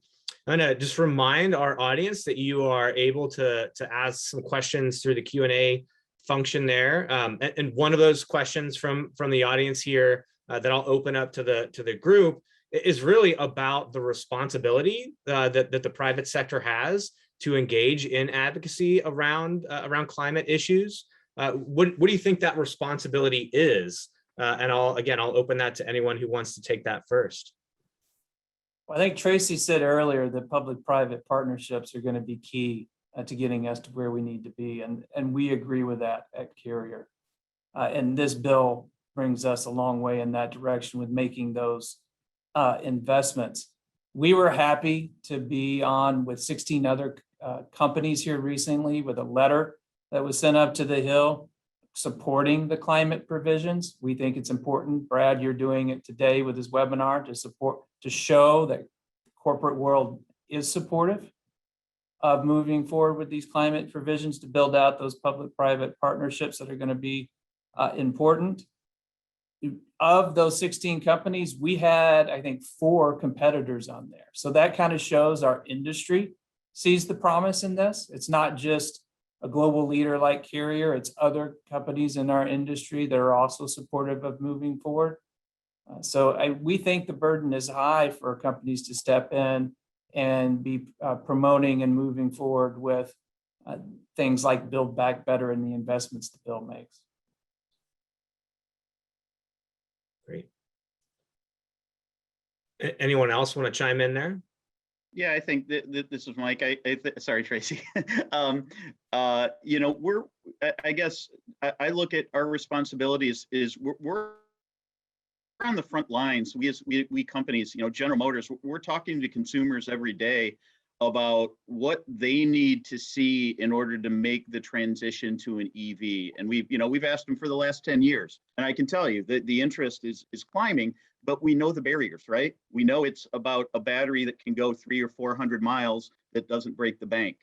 gonna just remind our audience that you are able to ask some questions through the Q&A function there. And one of those questions from the audience here that I'll open up to the group is really about the responsibility that the private sector has to engage in advocacy around climate issues. What do you think that responsibility is? And I'll open that to anyone who wants to take that first.
Well, I think Tracy said earlier that public-private partnerships are going to be key to getting us to where we need to be. And we agree with that at Carrier. And this bill brings us a long way in that direction with making those investments. We were happy to be on with 16 other companies here recently with a letter that was sent up to the Hill supporting the climate provisions. We think it's important. Brad, you're doing it today with this webinar to show that the corporate world is supportive of moving forward with these climate provisions to build out those public-private partnerships that are going to be important. Of those 16 companies, we had, I think, 4 competitors on there. So that kind of shows our industry sees the promise in this. It's not just a global leader like Carrier, it's other companies in our industry that are also supportive of moving forward. We think the burden is high for companies to step in and be promoting and moving forward with things like Build Back Better and the investments the bill makes.
Great. Anyone else want to chime in there?
Yeah, I think that this is Mike. Sorry, Tracy. I guess I look at our responsibilities is we're on the front lines. We companies, General Motors, we're talking to consumers every day about what they need to see in order to make the transition to an EV. And we've asked them for the last 10 years. And I can tell you that the interest is climbing, but we know the barriers, right? We know it's about a battery that can go 300 or 400 miles that doesn't break the bank.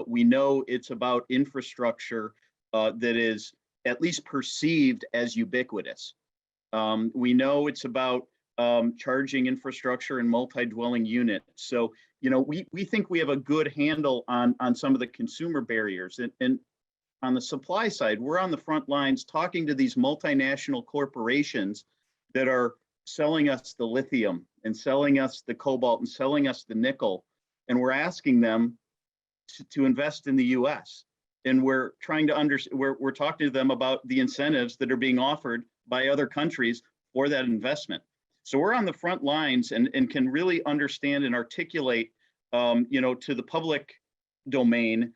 We know it's about infrastructure that is at least perceived as ubiquitous. We know it's about charging infrastructure and multi-dwelling units. So, we think we have a good handle on some of the consumer barriers. And on the supply side, we're on the front lines talking to these multinational corporations that are selling us the lithium and selling us the cobalt and selling us the nickel. And we're asking them to invest in the US. And we're trying to we're talking to them about the incentives that are being offered by other countries for that investment. So we're on the front lines and can really understand and articulate, to the public domain,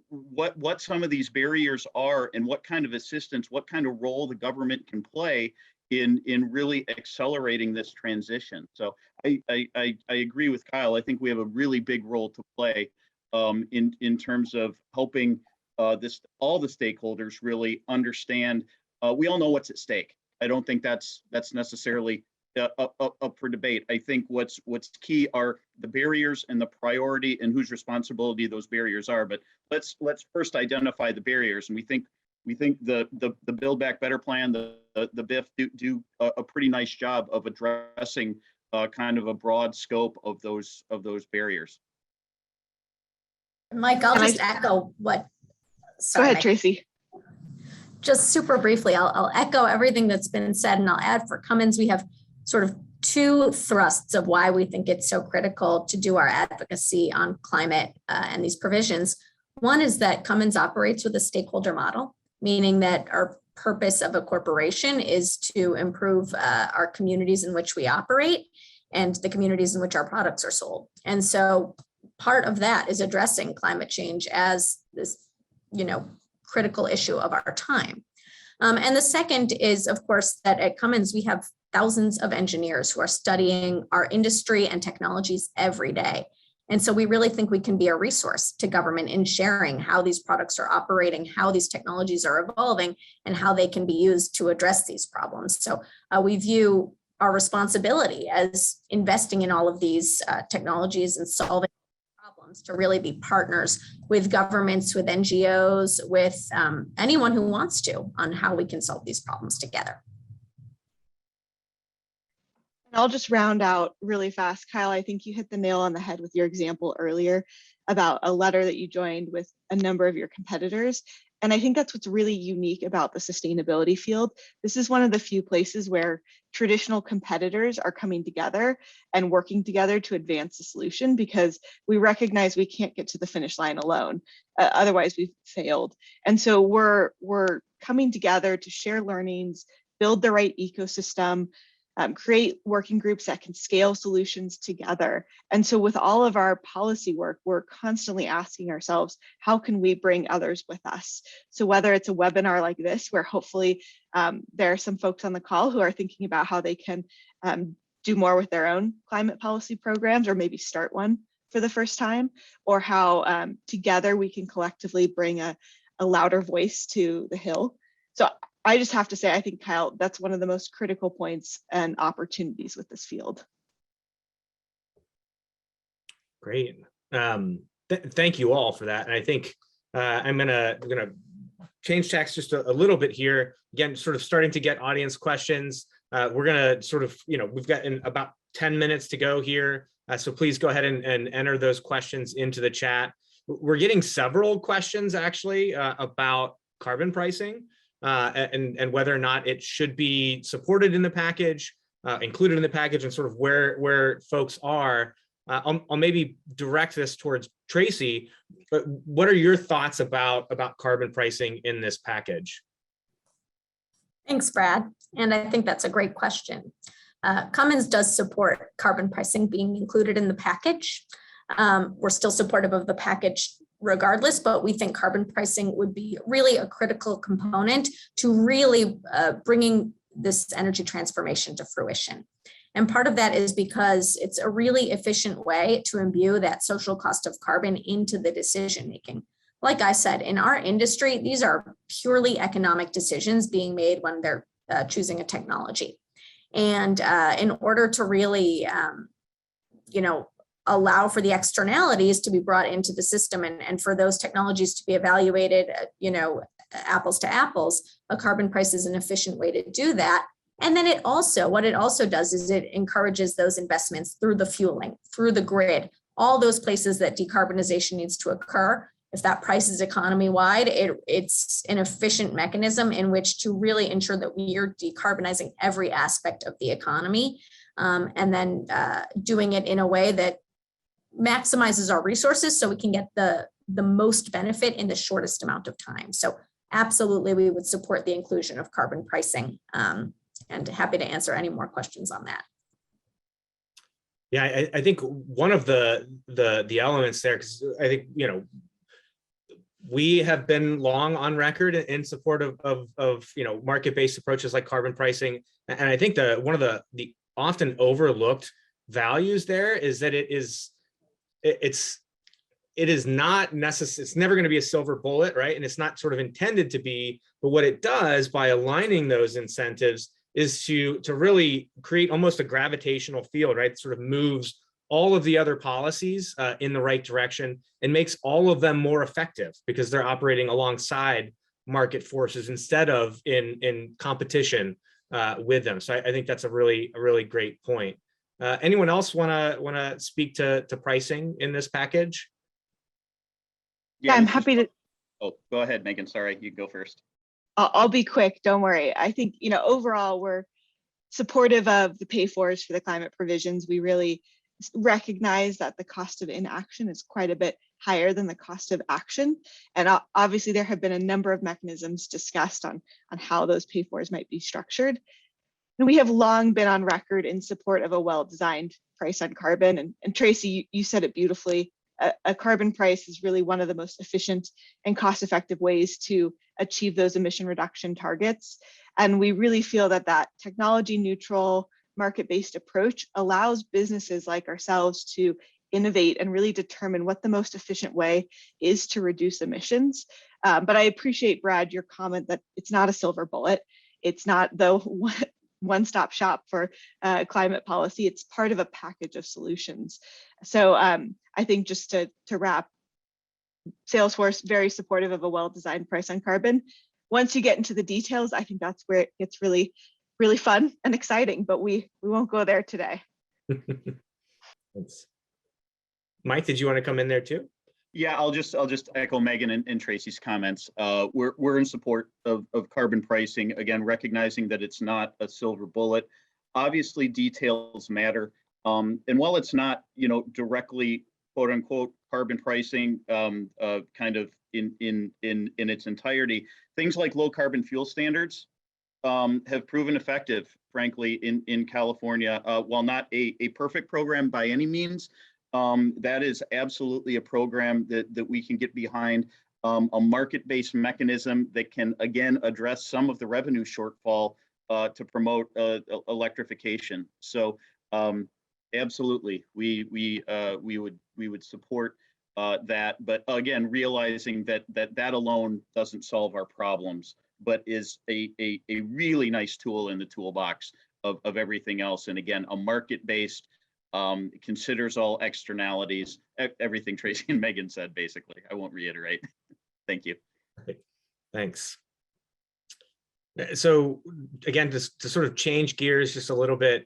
what some of these barriers are and what kind of assistance, what kind of role the government can play in really accelerating this transition. So I agree with Kyle. I think we have a really big role to play in terms of helping all the stakeholders really understand. We all know what's at stake. I don't think that's necessarily up for debate. I think what's key are the barriers and the priority and whose responsibility those barriers are. But let's first identify the barriers. And we think the Build Back Better plan, the BIF do a pretty nice job of addressing kind of a broad scope of those barriers.
Mike, I'll just echo what.
Go ahead, Tracy.
Just super briefly, I'll echo everything that's been said, and I'll add for Cummins, we have sort of two thrusts of why we think it's so critical to do our advocacy on climate and these provisions. One is that Cummins operates with a stakeholder model, meaning that our purpose of a corporation is to improve our communities in which we operate and the communities in which our products are sold. And so part of that is addressing climate change as this, critical issue of our time. And the second is, of course, that at Cummins, we have thousands of engineers who are studying our industry and technologies every day. And so we really think we can be a resource to government in sharing how these products are operating, how these technologies are evolving, and how they can be used to address these problems. So we view our responsibility as investing in all of these technologies and solving problems to really be partners with governments, with NGOs, with anyone who wants to on how we can solve these problems together.
I'll just round out really fast. Kyle, I think you hit the nail on the head with your example earlier about a letter that you joined with a number of your competitors. And I think that's what's really unique about the sustainability field. This is one of the few places where traditional competitors are coming together and working together to advance the solution, because we recognize we can't get to the finish line alone. Otherwise, we've failed. And so we're coming together to share learnings, build the right ecosystem, create working groups that can scale solutions together. And so with all of our policy work, we're constantly asking ourselves, how can we bring others with us? So whether it's a webinar like this, where hopefully there are some folks on the call who are thinking about how they can do more with their own climate policy programs, or maybe start one for the first time, or how together we can collectively bring a louder voice to the Hill. So I just have to say, I think, Kyle, that's one of the most critical points and opportunities with this field.
Great. Thank you all for that. And I think I'm gonna change tracks just a little bit here. Again, sort of starting to get audience questions. We're gonna sort of, we've got about 10 minutes to go here. So please go ahead and enter those questions into the chat. We're getting several questions actually about carbon pricing. And whether or not it should be supported in the package, included in the package, and sort of where folks are. I'll maybe direct this towards Tracy, but what are your thoughts about carbon pricing in this package?
Thanks, Brad. And I think that's a great question. Cummins does support carbon pricing being included in the package. We're still supportive of the package regardless, but we think carbon pricing would be really a critical component to really bringing this energy transformation to fruition. And part of that is because it's a really efficient way to imbue that social cost of carbon into the decision-making. Like I said, in our industry, these are purely economic decisions being made when they're choosing a technology. And in order to really, allow for the externalities to be brought into the system and for those technologies to be evaluated, apples to apples, a carbon price is an efficient way to do that. And then what it also does is it encourages those investments through the fueling, through the grid, all those places that decarbonization needs to occur. If that price is economy-wide, it's an efficient mechanism in which to really ensure that we are decarbonizing every aspect of the economy, and then doing it in a way that maximizes our resources so we can get the most benefit in the shortest amount of time. So absolutely, we would support the inclusion of carbon pricing, and happy to answer any more questions on that.
Yeah, I think one of the elements there, because I think, we have been long on record in support of market-based approaches like carbon pricing. And I think one of the often overlooked values there is that it is not necessary. It's never going to be a silver bullet, right? And it's not sort of intended to be, but what it does by aligning those incentives is to really create almost a gravitational field, right? It sort of moves all of the other policies in the right direction and makes all of them more effective because they're operating alongside market forces instead of in competition with them. So I think that's a really great point. Anyone else want to speak to pricing in this package?
Yeah, I'm happy to.
Oh, go ahead, Megan. Sorry, you go first.
I'll be quick. Don't worry. I think, overall, we're supportive of the pay-fors for the climate provisions. We really recognize that the cost of inaction is quite a bit higher than the cost of action. And obviously, there have been a number of mechanisms discussed on how those pay-fors might be structured. And we have long been on record in support of a well-designed price on carbon. And Tracy, you said it beautifully. A carbon price is really one of the most efficient and cost-effective ways to achieve those emission reduction targets. And we really feel that technology neutral, market-based approach allows businesses like ourselves to innovate and really determine what the most efficient way is to reduce emissions. But I appreciate, Brad, your comment that it's not a silver bullet. It's not the one-stop shop for climate policy. It's part of a package of solutions. So I think just to wrap, Salesforce, very supportive of a well-designed price on carbon. Once you get into the details, I think that's where it gets really fun and exciting, but we won't go there today.
Mike, did you want to come in there too?
Yeah, I'll just echo Megan and Tracy's comments. We're in support of carbon pricing, again, recognizing that it's not a silver bullet. Obviously, details matter. And while it's not, directly, quote unquote, carbon pricing kind of in its entirety, things like low carbon fuel standards have proven effective, frankly, in California. While not a perfect program by any means, that is absolutely a program that we can get behind, a market-based mechanism that can, again, address some of the revenue shortfall to promote electrification. So absolutely, we would support that, but again, realizing that alone doesn't solve our problems, but is a really nice tool in the toolbox of everything else. And again, a market-based, considers all externalities, everything Tracy and Megan said, basically. I won't reiterate. Thank you.
Thanks. So again, just to sort of change gears just a little bit,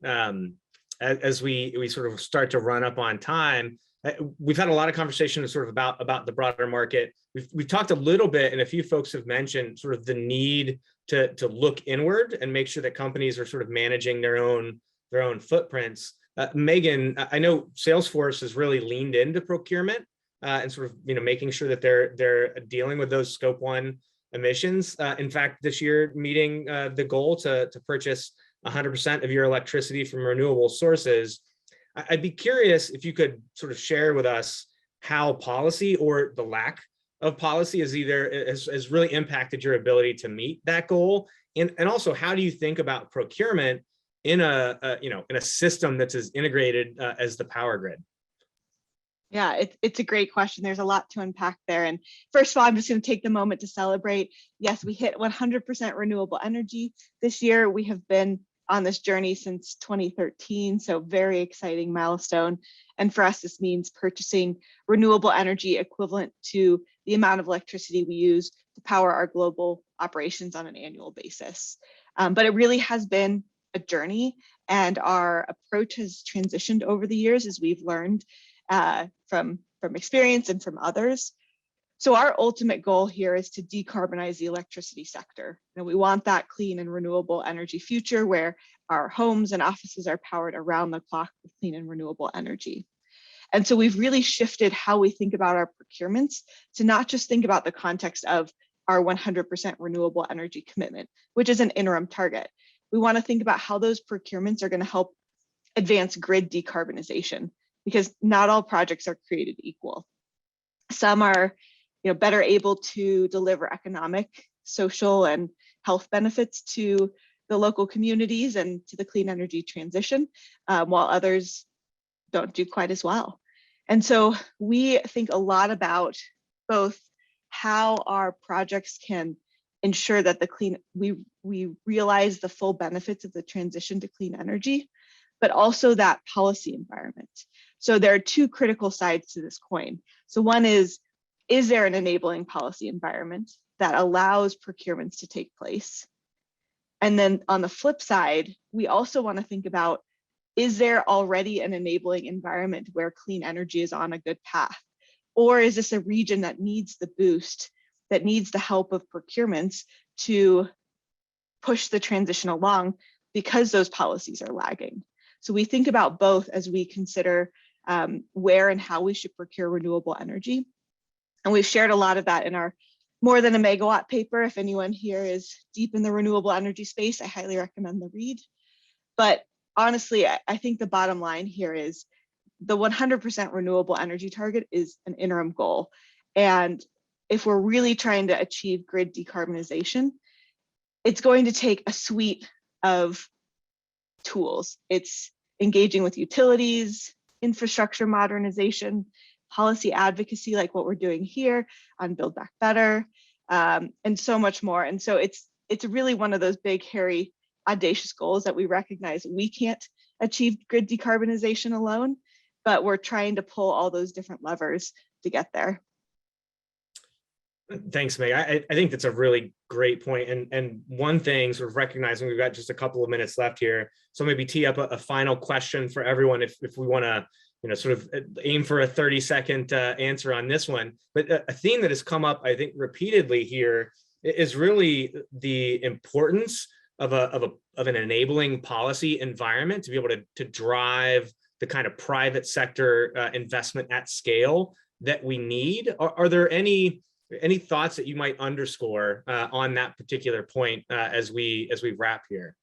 as we sort of start to run up on time, we've had a lot of conversation sort of about the broader market. We've talked a little bit, and a few folks have mentioned sort of the need to look inward and make sure that companies are sort of managing their own footprints. Megan, I know Salesforce has really leaned into procurement and sort of making sure that they're dealing with those Scope 1 emissions. In fact, this year meeting the goal to purchase 100% of your electricity from renewable sources. I'd be curious if you could sort of share with us how policy or the lack of policy has really impacted your ability to meet that goal, and also how do you think about procurement in a system that's as integrated as the power grid?
Yeah, it's a great question. There's a lot to unpack there. And first of all, I'm just going to take the moment to celebrate. Yes, we hit 100% renewable energy this year. We have been on this journey since 2013, so very exciting milestone. And for us, this means purchasing renewable energy equivalent to the amount of electricity we use to power our global operations on an annual basis. But it really has been a journey, and our approach has transitioned over the years as we've learned from experience and from others. So our ultimate goal here is to decarbonize the electricity sector. And we want that clean and renewable energy future where our homes and offices are powered around the clock with clean and renewable energy. And so we've really shifted how we think about our procurements to not just think about the context of our 100% renewable energy commitment, which is an interim target. We want to think about how those procurements are going to help advance grid decarbonization, because not all projects are created equal. Some are, better able to deliver economic, social, and health benefits to the local communities and to the clean energy transition, while others don't do quite as well. And so we think a lot about both how our projects can ensure that we realize the full benefits of the transition to clean energy, but also that policy environment. So there are two critical sides to this coin. So one is there an enabling policy environment that allows procurements to take place? And then on the flip side, we also want to think about, is there already an enabling environment where clean energy is on a good path? Or is this a region that needs the boost, that needs the help of procurements to push the transition along because those policies are lagging? So we think about both as we consider where and how we should procure renewable energy. And we've shared a lot of that in our More Than a Megawatt paper. If anyone here is deep in the renewable energy space, I highly recommend the read. But honestly, I think the bottom line here is the 100% renewable energy target is an interim goal. And if we're really trying to achieve grid decarbonization, it's going to take a suite of tools. It's engaging with utilities, infrastructure modernization, policy advocacy, like what we're doing here on Build Back Better, and so much more. And so it's really one of those big, hairy, audacious goals that we recognize we can't achieve grid decarbonization alone, but we're trying to pull all those different levers to get there.
Thanks, Meg. I think that's a really great point. And one thing, sort of recognizing we've got just a couple of minutes left here, so maybe tee up a final question for everyone if we want to, sort of aim for a 30-second answer on this one. But a theme that has come up, I think, repeatedly here is really the importance of an enabling policy environment to be able to drive the kind of private sector investment at scale that we need. Are there any thoughts that you might underscore on that particular point as we wrap here?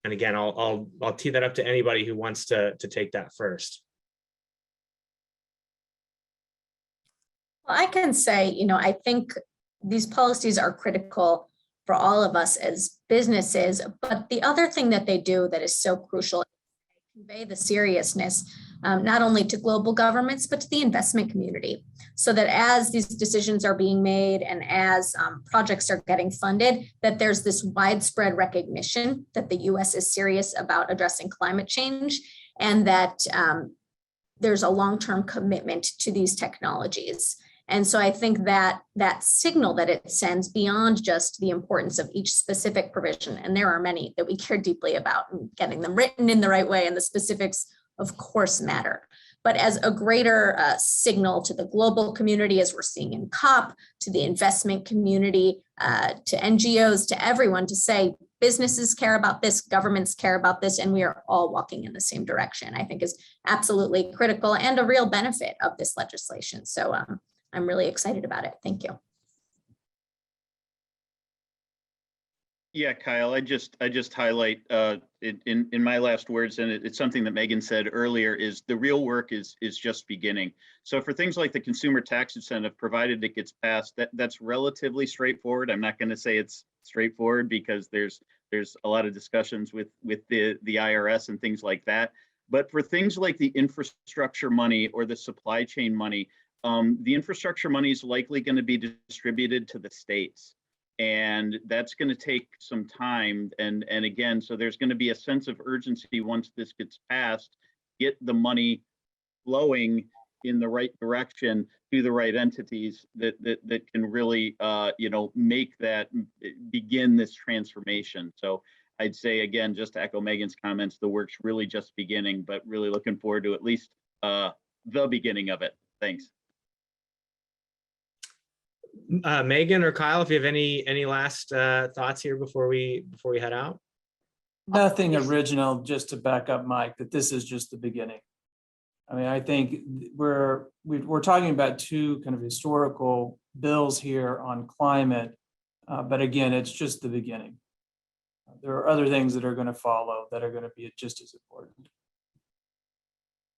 And again, I'll tee that up to anybody who wants to take that first.
Well, I can say, I think these policies are critical for all of us as businesses, but the other thing that they do that is so crucial is convey the seriousness, not only to global governments, but to the investment community, so that as these decisions are being made and as projects are getting funded, that there's this widespread recognition that the US is serious about addressing climate change, and that there's a long-term commitment to these technologies. And so I think that that signal that it sends beyond just the importance of each specific provision, and there are many that we care deeply about, and getting them written in the right way, and the specifics of course matter, but as a greater signal to the global community, as we're seeing in COP, to the investment community, to NGOs, to everyone, to say businesses care about this, governments care about this, and we are all walking in the same direction, I think is absolutely critical and a real benefit of this legislation. So I'm really excited about it. Thank you.
Yeah, Kyle, I just highlight in my last words, and it's something that Megan said earlier, is the real work is just beginning. So for things like the consumer tax incentive, provided it gets passed, that's relatively straightforward. I'm not going to say it's straightforward because there's a lot of discussions with the IRS and things like that. But for things like the infrastructure money or the supply chain money, the infrastructure money is likely going to be distributed to the states. And that's going to take some time. And again, so there's going to be a sense of urgency once this gets passed, get the money flowing in the right direction to the right entities that can really, make that begin this transformation. So I'd say, again, just to echo Megan's comments, the work's really just beginning, but really looking forward to at least the beginning of it. Thanks.
Megan or Kyle, if you have any last thoughts here before we head out.
Nothing original, just to back up Mike, that this is just the beginning. I mean, I think we're talking about two kind of historical bills here on climate. But again, it's just the beginning. There are other things that are going to follow that are going to be just as important.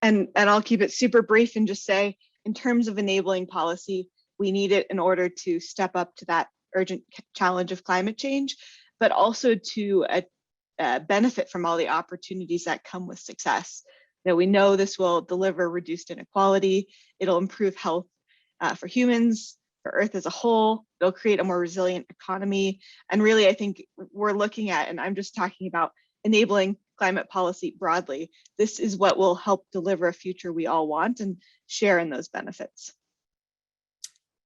And I'll keep it super brief and just say, in terms of enabling policy, we need it in order to step up to that urgent challenge of climate change, but also to benefit from all the opportunities that come with success. That we know this will deliver reduced inequality, it'll improve health for humans, for Earth as a whole, it'll create a more resilient economy. And really, I think we're looking at, and I'm just talking about enabling climate policy broadly, this is what will help deliver a future we all want and share in those benefits.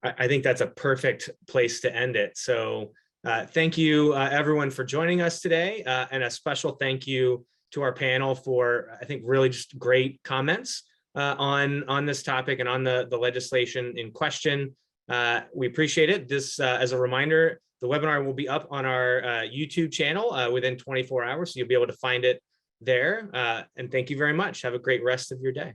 I think that's a perfect place to end it. So thank you, everyone, for joining us today. And a special thank you to our panel for, I think, really just great comments on this topic and on the legislation in question. We appreciate it. This, as a reminder, the webinar will be up on our YouTube channel within 24 hours, so you'll be able to find it there. And thank you very much. Have a great rest of your day.